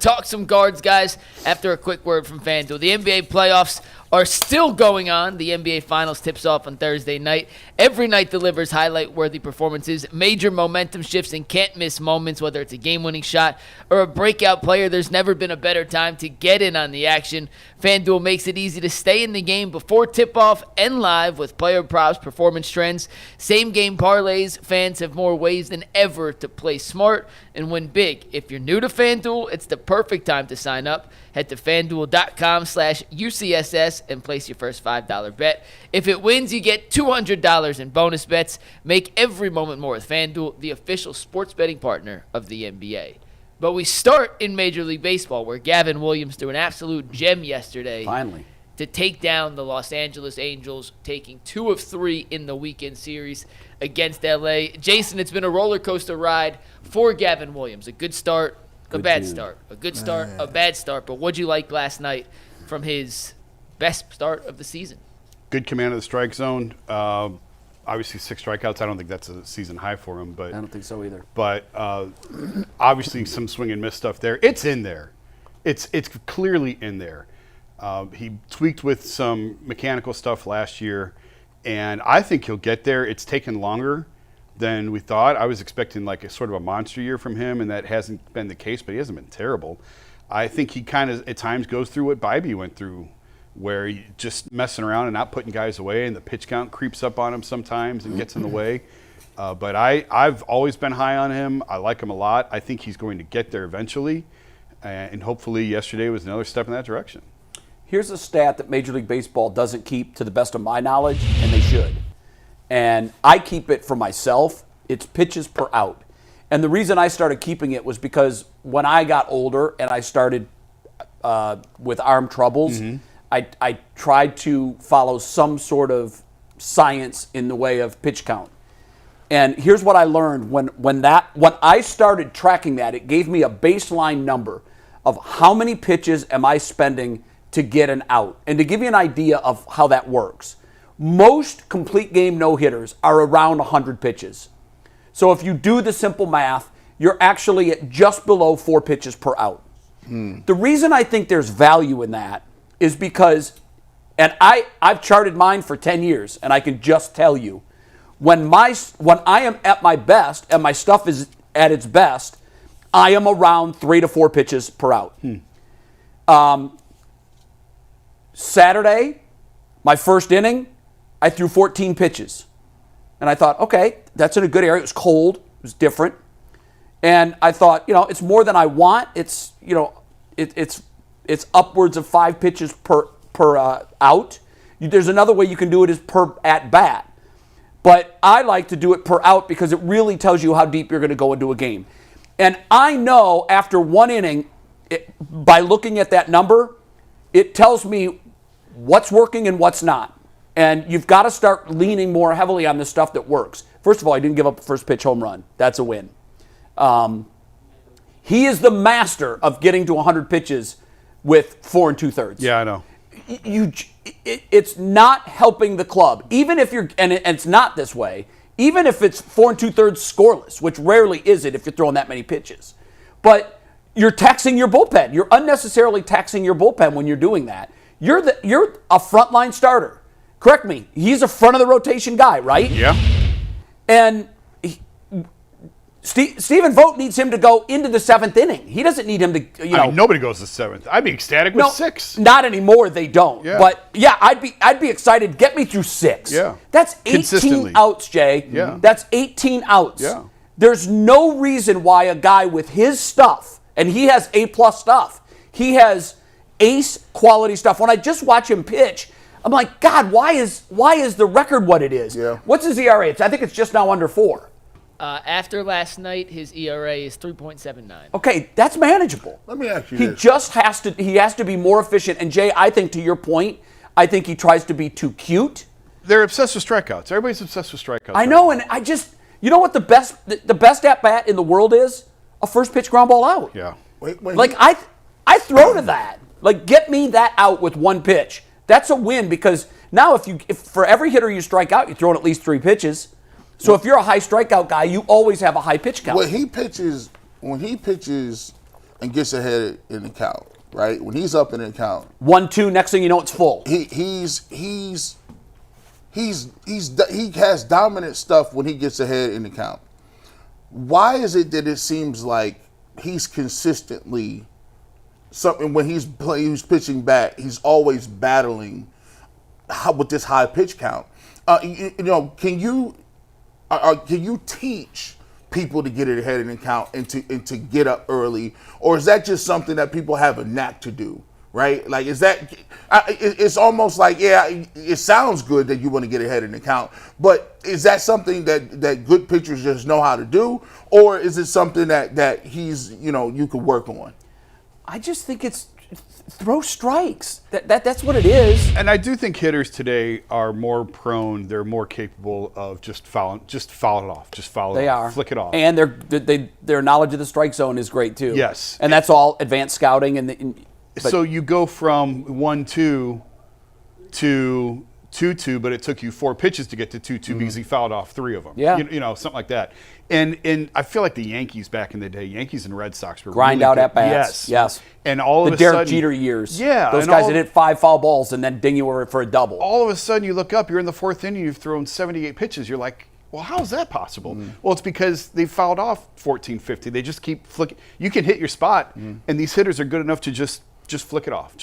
Talk some guards, guys, after a quick word from FanDuel. The NBA playoffs are still going on. The NBA Finals tips off on Thursday night. Every night delivers highlight-worthy performances, major momentum shifts, and can't-miss moments, whether it's a game-winning shot or a breakout player. There's never been a better time to get in on the action. FanDuel makes it easy to stay in the game before tip-off and live with player props, performance trends, same-game parlays. Fans have more ways than ever to play smart and win big. If you're new to FanDuel, it's the perfect time to sign up. Head to FanDuel.com/UCSS and place your first $5 bet. If it wins, you get $200 in bonus bets. Make every moment more with FanDuel, the official sports betting partner of the NBA. But we start in Major League Baseball, where Gavin Williams threw an absolute gem yesterday. Finally. To take down the Los Angeles Angels, taking 2 of 3 in the weekend series against LA. Jason, it's been a roller coaster ride for Gavin Williams. A good start, a bad start. A good start, a bad start. But what'd you like last night from his best start of the season? Good command of the strike zone. Obviously, 6 strikeouts. I don't think that's a season high for him. But I don't think so either. But obviously, some swing and miss stuff there. It's in there. It's clearly in there. He tweaked with some mechanical stuff last year, and I think he'll get there. It's taken longer than we thought. I was expecting like a sort of a monster year from him, and that hasn't been the case, but he hasn't been terrible. I think he kind of at times goes through what Bybee went through, where he just messing around and not putting guys away, and the pitch count creeps up on him sometimes and gets in the way. But I've always been high on him. I like him a lot. I think he's going to get there eventually, and hopefully yesterday was another step in that direction. Here's a stat that Major League Baseball doesn't keep to the best of my knowledge, and they should. And I keep it for myself. It's pitches per out. And the reason I started keeping it was because when I got older and I started with arm troubles, I tried to follow some sort of science in the way of pitch count. And here's what I learned. When I started tracking that, it gave me a baseline number of how many pitches am I spending to get an out. And to give you an idea of how that works, most complete game no-hitters are around 100 pitches. So if you do the simple math, you're actually at just below 4 pitches per out. The reason I think there's value in that is because, and I've charted mine for 10 years, and I can just tell you, when I am at my best and my stuff is at its best, I am around 3 to 4 pitches per out. Saturday, my first inning, I threw 14 pitches. And I thought, okay, that's in a good area. It was cold. It was different. And I thought, it's more than I want. It's, it's upwards of 5 pitches per out. There's another way you can do it is per at bat. But I like to do it per out because it really tells you how deep you're going to go into a game. And I know after one inning, by looking at that number, it tells me what's working and what's not. And you've got to start leaning more heavily on the stuff that works. First of all, I didn't give up a first pitch home run. That's a win. He is the master of getting to 100 pitches with 4 2/3. Yeah, I know. It's not helping the club. Even if you're, and it's not this way, even if it's 4 2/3 scoreless, which rarely is it if you're throwing that many pitches. But you're taxing your bullpen. You're unnecessarily taxing your bullpen when you're doing that. You're a frontline starter. Correct me. He's a front of the rotation guy, right? Yeah. And Stephen Vogt needs him to go into the 7th inning. He doesn't need him to, I mean, nobody goes to 7th. I'd be ecstatic with 6. Not anymore. They don't. Yeah. But yeah, I'd be excited. Get me through 6. Yeah. That's 18 outs, Jay. Yeah. That's 18 outs. Yeah. There's no reason why a guy with his stuff, and he has A+ stuff. He has ace quality stuff. When I just watch him pitch, I'm like, God, why is the record what it is? Yeah. What's his ERA? I think it's just now under 4. After last night, his ERA is 3.79. Okay, that's manageable. Let me ask you He this. just has to be more efficient. And Jay, I think to your point, I think he tries to be too cute. They're obsessed with strikeouts. Everybody's obsessed with strikeouts. I know, and I just, you know what the best at bat in the world is? A first pitch ground ball out. Yeah. Like I throw to that. Like, get me that out with 1 pitch. That's a win, because now if for every hitter you strike out, you're throwing at least 3 pitches. So if you're a high strikeout guy, you always have a high pitch count. When he pitches and gets ahead in the count, right? When he's up in the count, 1-2. Next thing you know, it's full. He has dominant stuff when he gets ahead in the count. Why is it that it seems like he's consistently something when he's pitching back, he's always battling with this high pitch count? Can you teach people to get it ahead in the count and to get up early, or is that just something that people have a knack to do? Right? Like, is that, it's almost like, it sounds good that you want to get ahead in the count, but is that something that good pitchers just know how to do? Or is it something that he's, you could work on? I just think it's throw strikes. That's what it is. And I do think hitters today are more prone, they're more capable of just foul it off. They are. Flick it off. And their knowledge of the strike zone is great too. Yes. And that's all advanced scouting. So you go from 1-2 to 2-2, but it took you 4 pitches to get to 2-2 because he fouled off 3 of them. Yeah. Something like that. And I feel like the Yankees back in the day, Yankees and Red Sox were grind really out good. at bats. Yes. And all of the a Derek sudden, Jeter years. Yeah. Those guys that hit 5 foul balls and then ding you over for a double. All of a sudden you look up, you're in the 4th inning, you've thrown 78 pitches. You're like, well, how is that possible? Well, it's because they fouled off 14, 50. They just keep flicking. You can hit your spot, and these hitters are good enough to just flick it off,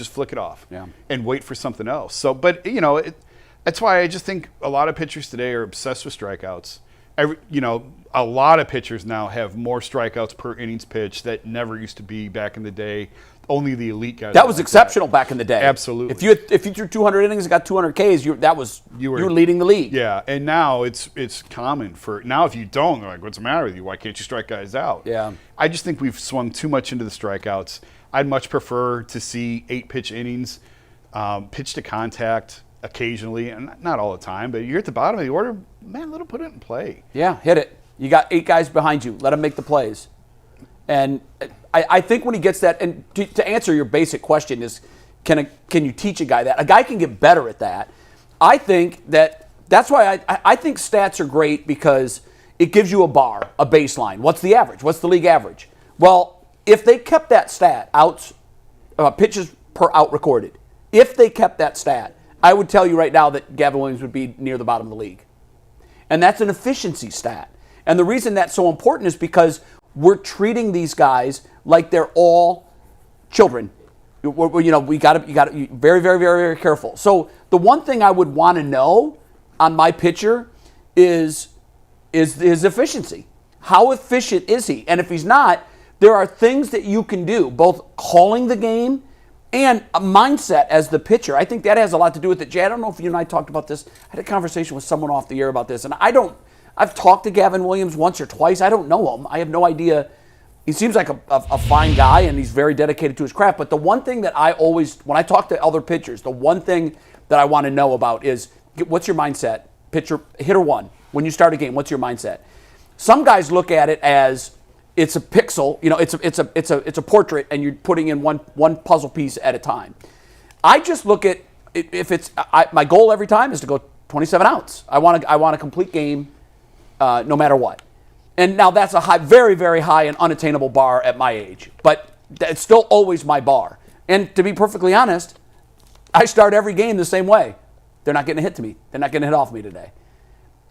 and wait for something else. So, but that's why I just think a lot of pitchers today are obsessed with strikeouts. A lot of pitchers now have more strikeouts per innings pitched that never used to be back in the day. Only the elite guys. That was exceptional back in the day. Absolutely. If you threw 200 innings and got 200 Ks, you were leading the league. Yeah, and now it's common for now. If you don't, they're like, what's the matter with you? Why can't you strike guys out? Yeah. I just think we've swung too much into the strikeouts. I'd much prefer to see 8-pitch innings, pitch to contact occasionally, and not all the time, but you're at the bottom of the order, man, let them put it in play. Yeah, hit it. You got 8 guys behind you. Let them make the plays. And I think when he gets that, and to answer your basic question is, can you teach a guy that? A guy can get better at that. I think that's why I think stats are great, because it gives you a bar, a baseline. What's the average? What's the league average? Well, if they kept that stat, pitches per out recorded, if they kept that stat, I would tell you right now that Gavin Williams would be near the bottom of the league. And that's an efficiency stat. And the reason that's so important is because we're treating these guys like they're all children. We got to be very, very, very, very careful. So the one thing I would want to know on my pitcher is his efficiency. How efficient is he? And if he's not, there are things that you can do, both calling the game and a mindset as the pitcher. I think that has a lot to do with it. Jay, I don't know if you and I talked about this. I had a conversation with someone off the air about this, and I've talked to Gavin Williams once or twice. I don't know him. I have no idea. He seems like a fine guy, and he's very dedicated to his craft. But the one thing that I always, when I talk to other pitchers, the one thing that I want to know about is, what's your mindset? Pitcher, hitter 1, when you start a game, what's your mindset? Some guys look at it as it's a pixel, it's a portrait, and you're putting in one puzzle piece at a time. I just look at my goal every time is to go 27 outs. I want a complete game, no matter what. And now that's a very, very high and unattainable bar at my age, but it's still always my bar. And to be perfectly honest, I start every game the same way. They're not getting a hit to me. They're not getting a hit off me today.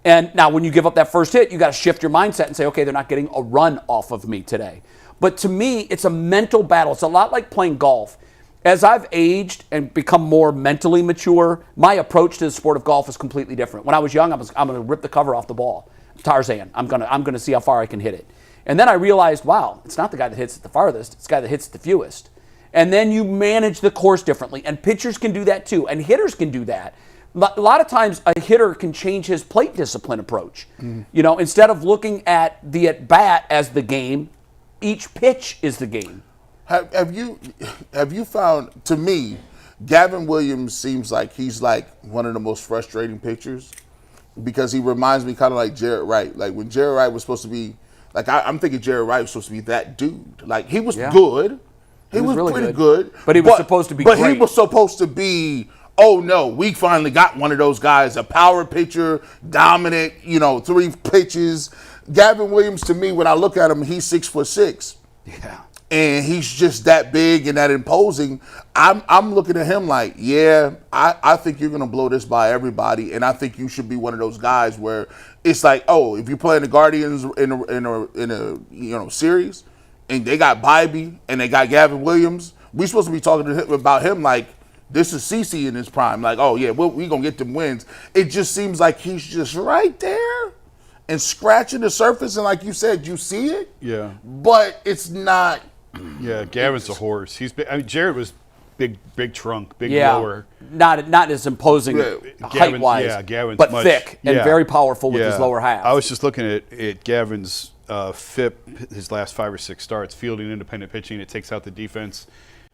And now when you give up that first hit, you got to shift your mindset and say, okay, they're not getting a run off of me today. But to me, it's a mental battle. It's a lot like playing golf. As I've aged and become more mentally mature, my approach to the sport of golf is completely different. When I was young, I'm going to rip the cover off the ball. Tarzan. I'm going to see how far I can hit it. And then I realized, wow, it's not the guy that hits it the farthest. It's the guy that hits it the fewest. And then you manage the course differently. And pitchers can do that too. And hitters can do that. A lot of times a hitter can change his plate discipline approach. Instead of looking at the at-bat as the game, each pitch is the game. Have you found, to me, Gavin Williams seems like he's like one of the most frustrating pitchers, because he reminds me kind of like Jared Wright. Like when Jared Wright was supposed to be, like I'm thinking Jared Wright was supposed to be that dude. Like he was good. He was really pretty good. But he was supposed to be great. But he was supposed to be, oh no, we finally got one of those guys, a power pitcher, dominant, 3 pitches. Gavin Williams, to me, when I look at him, he's 6'6". Yeah. and he's just that big and that imposing, I'm looking at him like, yeah, I think you're gonna blow this by everybody, and I think you should be one of those guys where it's like, oh, if you're playing the Guardians in a series, and they got Bybee and they got Gavin Williams, we supposed to be talking to him about him like this is CeCe in his prime. Like, oh yeah, we gonna get them wins. It just seems like he's just right there and scratching the surface, and like you said, you see it. Yeah. But it's not. Yeah, Gavin's a horse. Jared was big trunk, big Yeah, lower. not as imposing height-wise, Gavin's but much, thick and very powerful with his lower half. I was just looking at Gavin's FIP, his last 5 or 6 starts, fielding independent pitching. It takes out the defense.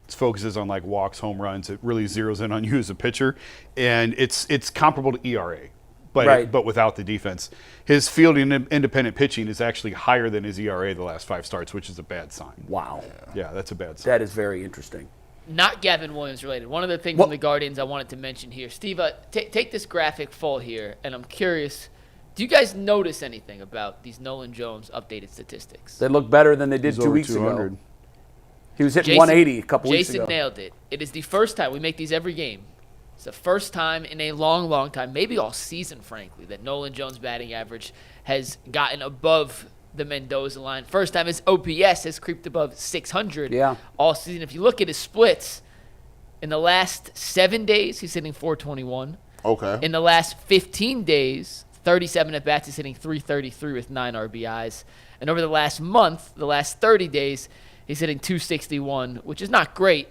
It focuses on like walks, home runs. It really zeroes in on you as a pitcher, and it's comparable to ERA, but without the defense. His fielding independent pitching is actually higher than his ERA the last 5 starts, which is a bad sign. Wow. Yeah, that's a bad sign. That is very interesting. Not Gavin Williams related. One other thing from the Guardians I wanted to mention here. Steve, take this graphic full here, and I'm curious, do you guys notice anything about these Nolan Jones updated statistics? They look better than they did He's 2 over weeks 200. ago. He was hitting 180 a couple weeks ago. Jason nailed it. It is the first time. We make these every game. It's the first time in a long, long time, maybe all season, frankly, that Nolan Jones' batting average has gotten above the Mendoza line. First time his OPS has creeped above 600 all season. If you look at his splits, in the last 7 days, he's hitting 421. Okay. In the last 15 days, 37 at-bats, he's hitting 333 with 9 RBIs. And over the last month, the last 30 days, he's hitting 261, which is not great.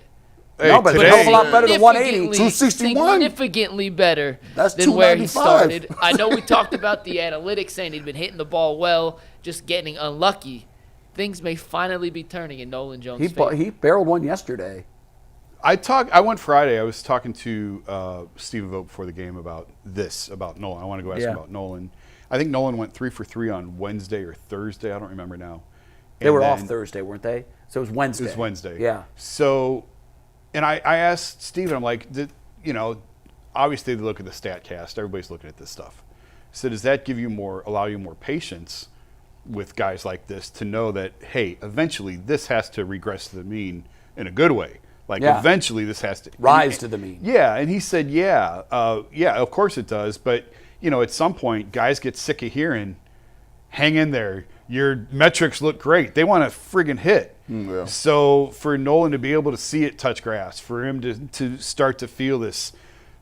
Hey, no, but it's a hell of a lot better than 180. 261? Significantly better That's than where he 295. started. I know we talked about the analytics saying he'd been hitting the ball well, just getting unlucky. Things may finally be turning in Nolan Jones' favor. He barreled one yesterday. I went Friday. I was talking to Stephen Vogt before the game about Nolan. I want to go ask him about Nolan. I think Nolan went 3 for 3 on Wednesday or Thursday. I don't remember now. They were off Thursday, weren't they? So it was Wednesday. It was Wednesday. Yeah. So, and I asked Stephen, I'm like, obviously they look at the StatCast. Everybody's looking at this stuff. So does that allow you more patience with guys like this to know that, hey, eventually this has to regress to the mean in a good way? Like eventually this has to rise to the mean. Yeah, and he said, yeah, of course it does. But, at some point, guys get sick of hearing, hang in there. Your metrics look great. They want to friggin' hit. Yeah. So for Nolan to be able to see it touch grass, for him to start to feel this,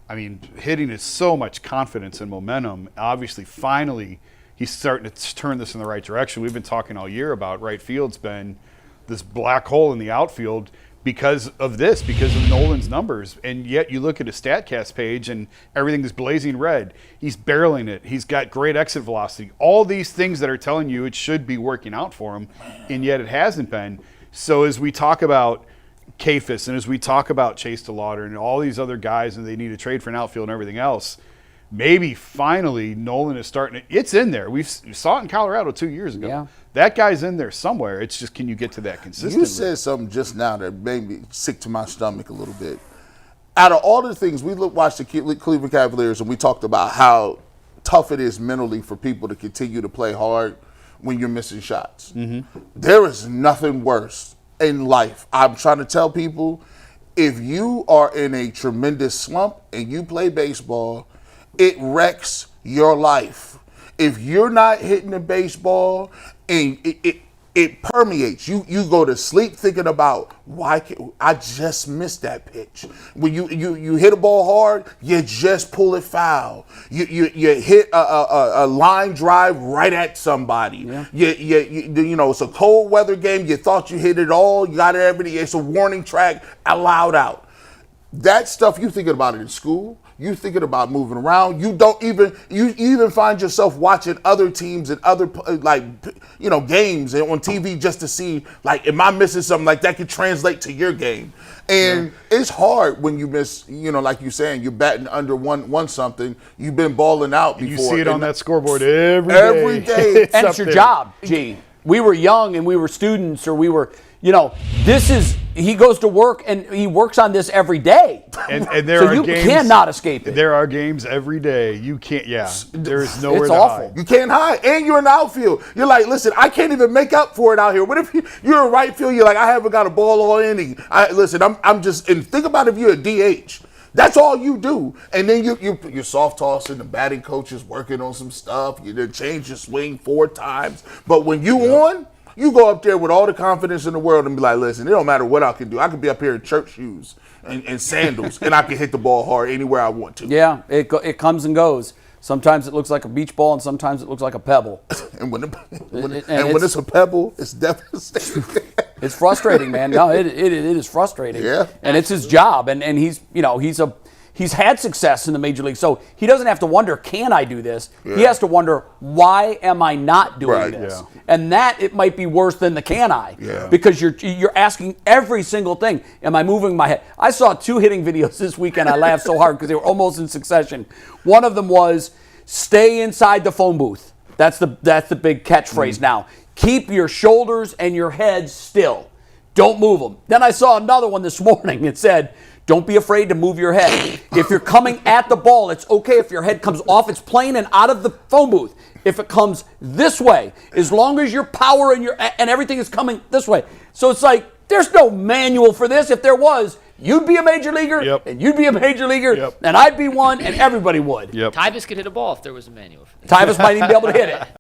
hitting is so much confidence and momentum. Obviously, finally, he's starting to turn this in the right direction. We've been talking all year about right field's been this black hole in the outfield because of Nolan's numbers. And yet you look at his StatCast page and everything is blazing red. He's barreling it. He's got great exit velocity. All these things that are telling you it should be working out for him, and yet it hasn't been. So as we talk about Kafis and as we talk about Chase DeLauder and all these other guys and they need to trade for an outfield and everything else, maybe finally Nolan is starting to – it's in there. We saw it in Colorado 2 years ago. Yeah. That guy's in there somewhere. It's just, can you get to that consistently? You said something just now that made me sick to my stomach a little bit. Out of all the things, we watched the Cleveland Cavaliers and we talked about how tough it is mentally for people to continue to play hard when you're missing shots. Mm-hmm. There is nothing worse in life. I'm trying to tell people, if you are in a tremendous slump and you play baseball, it wrecks your life. If you're not hitting the baseball, and it permeates. You go to sleep thinking about, why can't I just missed that pitch? When you hit a ball hard, you just pull it foul. You hit a line drive right at somebody. Yeah. It's a cold weather game. You thought you hit it all. You got everything. It's a warning track allowed out. That stuff, you thinking about it in school. You thinking about moving around. You even find yourself watching other teams and other games on TV just to see, like, am I missing something like that could translate to your game? And it's hard when you miss, like you're saying, you're batting under one something. You've been balling out before. You see it on that scoreboard every day. And it's your job, G. We were young and we were students, or we were, he goes to work and he works on this every day. And there so are you games, cannot escape it. There are games every day. You can't. Yeah, there's nowhere It's to awful. hide. You can't hide, and you're in the outfield. You're like, listen, I can't even make up for it out here. What if you're in right field? You're like, I haven't got a ball all inning. I'm just. And think about if you're a DH. That's all you do, and then you're soft tossing. The batting coach is working on some stuff. You done change your swing 4 times, but when you on. You go up there with all the confidence in the world and be like, listen, it don't matter what I can do. I could be up here in church shoes and sandals, and I can hit the ball hard anywhere I want to. Yeah, it comes and goes. Sometimes it looks like a beach ball, and sometimes it looks like a pebble. And when it's a pebble, it's devastating. It's frustrating, man. No, it is frustrating. Yeah. And it's his job, and he's had success in the major league, so he doesn't have to wonder, can I do this? Yeah. He has to wonder, why am I not doing Right. this? Yeah. And that it might be worse than the can I, Yeah. because you're asking every single thing. Am I moving my head? I saw 2 hitting videos this weekend. I laughed so hard because they were almost in succession. One of them was, stay inside the phone booth. That's the big catchphrase now. Keep your shoulders and your head still. Don't move them. Then I saw another one this morning. It said, don't be afraid to move your head. If you're coming at the ball, it's okay if your head comes off its plane and out of the phone booth. If it comes this way, as long as your power and everything is coming this way. So it's like, there's no manual for this. If there was, you'd be a major leaguer, Yep. and you'd be a major leaguer, Yep. and I'd be one, and everybody would. Yep. Tyvus could hit a ball if there was a manual for that. Tyvus might even be able to hit it.